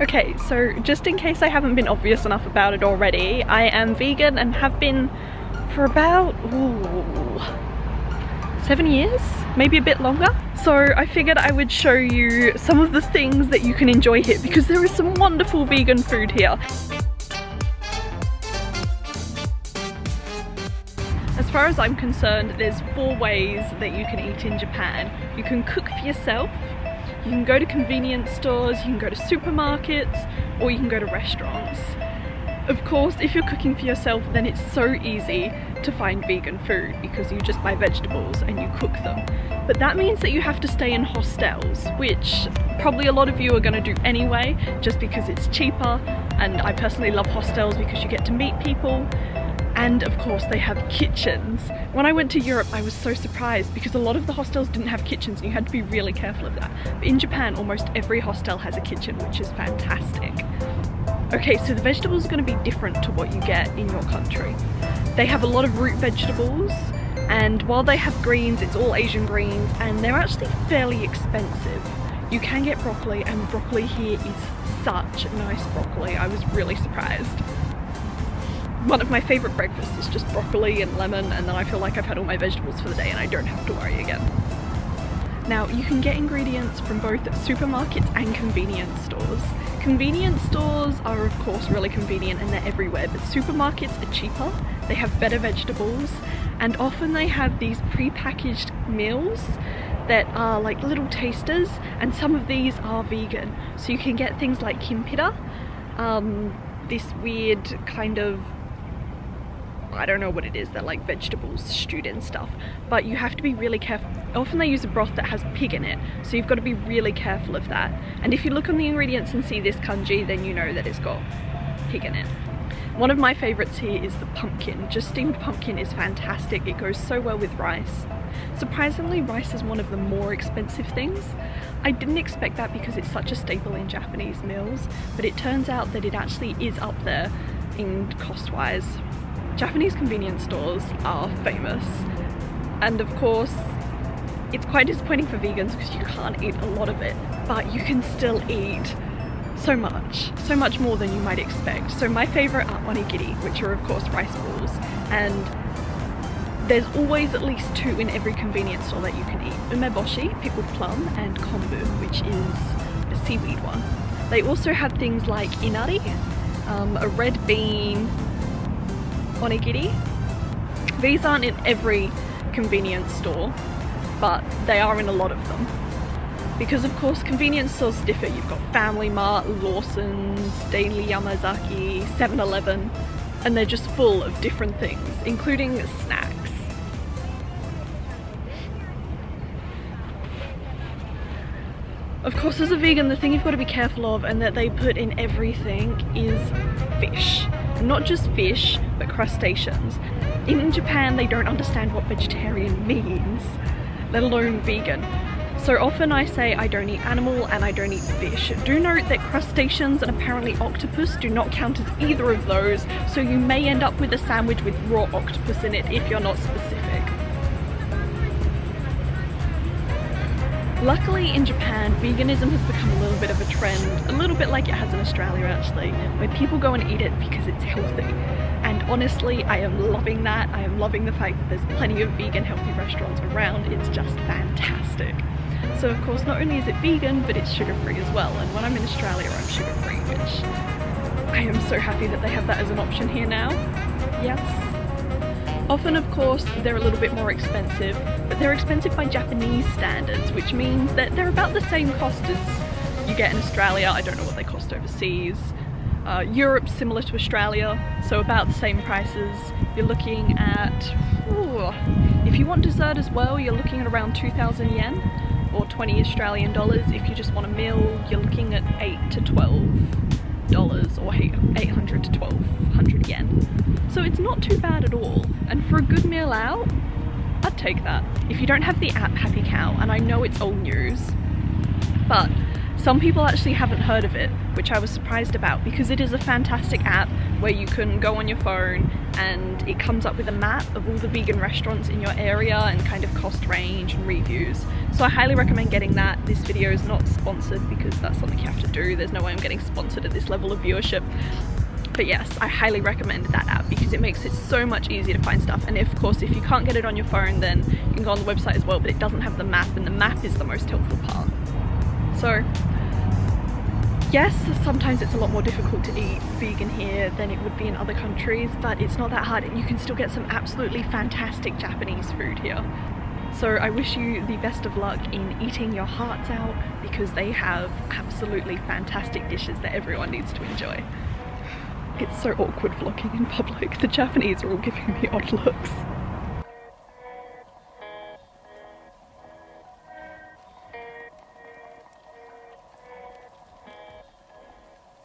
Okay, so just in case I haven't been obvious enough about it already, I am vegan and have been for about 7 years, maybe a bit longer. So I figured I would show you some of the things that you can enjoy here because there is some wonderful vegan food here. As far as I'm concerned, there's 4 ways that you can eat in Japan. You can cook for yourself, you can go to convenience stores, you can go to supermarkets, or you can go to restaurants. Of course, if you're cooking for yourself, then it's so easy to find vegan food because you just buy vegetables and you cook them. But that means that you have to stay in hostels, which probably a lot of you are going to do anyway, just because it's cheaper, and I personally love hostels because you get to meet people. And of course they have kitchens. When I went to Europe I was so surprised because a lot of the hostels didn't have kitchens and you had to be really careful of that. But in Japan almost every hostel has a kitchen, which is fantastic. Okay, so the vegetables are going to be different to what you get in your country. They have a lot of root vegetables, and while they have greens, it's all Asian greens, and they're actually fairly expensive. You can get broccoli, and broccoli here is such nice broccoli. I was really surprised. One of my favourite breakfasts is just broccoli and lemon, and then I feel like I've had all my vegetables for the day and I don't have to worry again. Now, you can get ingredients from both supermarkets and convenience stores. Convenience stores are of course really convenient and they're everywhere, but supermarkets are cheaper, they have better vegetables, and often they have these pre-packaged meals that are like little tasters, and some of these are vegan. So you can get things like kimpita, this weird kind of, I don't know what it is, they're like vegetables stewed in stuff, but you have to be really careful. Often they use a broth that has pig in it, so you've got to be really careful of that. And if you look on the ingredients and see this kanji, then you know that it's got pig in it. One of my favourites here is the pumpkin. Just steamed pumpkin is fantastic, it goes so well with rice. Surprisingly, rice is one of the more expensive things. I didn't expect that because it's such a staple in Japanese meals, but it turns out that it actually is up there in cost-wise. Japanese convenience stores are famous, and of course it's quite disappointing for vegans because you can't eat a lot of it, but you can still eat so much more than you might expect. So my favourite are onigiri, which are of course rice balls, and there's always at least 2 in every convenience store that you can eat. Umeboshi, pickled plum, and kombu, which is a seaweed one. They also have things like inari, a red bean onigiri. These aren't in every convenience store, but they are in a lot of them. Because of course convenience stores differ. You've got Family Mart, Lawson's, Daily Yamazaki, 7-Eleven, and they're just full of different things, including snacks. Of course, as a vegan, the thing you've got to be careful of and that they put in everything is fish. Not just fish, but crustaceans. In Japan, they don't understand what vegetarian means, let alone vegan. So often I say I don't eat animal and I don't eat fish. Do note that crustaceans and apparently octopus do not count as either of those, so you may end up with a sandwich with raw octopus in it if you're not specific. Luckily in Japan, veganism has become a little bit of a trend, a little bit like it has in Australia actually, where people go and eat it because it's healthy. And honestly, I am loving that. I am loving the fact that there's plenty of vegan healthy restaurants around. It's just fantastic. So of course, not only is it vegan, but it's sugar-free as well. And when I'm in Australia, I'm sugar-free, which I am so happy that they have that as an option here now. Yes. Often, of course, they're a little bit more expensive, but they're expensive by Japanese standards, which means that they're about the same cost as you get in Australia. I don't know what they cost overseas. Europe's similar to Australia, so about the same prices. You're looking at, if you want dessert as well, you're looking at around 2,000 yen, or 20 Australian dollars. If you just want a meal, you're looking at $8 to $12, or 800 to 1,200 yen. So it's not too bad at all, and for a good meal out, I'd take that. If you don't have the app Happy Cow, and I know it's old news, but Some people actually haven't heard of it, which I was surprised about, because it is a fantastic app where you can go on your phone and it comes up with a map of all the vegan restaurants in your area and kind of cost range and reviews. So I highly recommend getting that. This video is not sponsored because that's something you have to do. There's no way I'm getting sponsored at this level of viewership. But yes, I highly recommend that app because it makes it so much easier to find stuff. And of course, if you can't get it on your phone, then you can go on the website as well, but it doesn't have the map, and the map is the most helpful part. So yes, sometimes it's a lot more difficult to eat vegan here than it would be in other countries, but it's not that hard, and you can still get some absolutely fantastic Japanese food here. So I wish you the best of luck in eating your hearts out, because they have absolutely fantastic dishes that everyone needs to enjoy. It's so awkward vlogging in public. The Japanese are all giving me odd looks.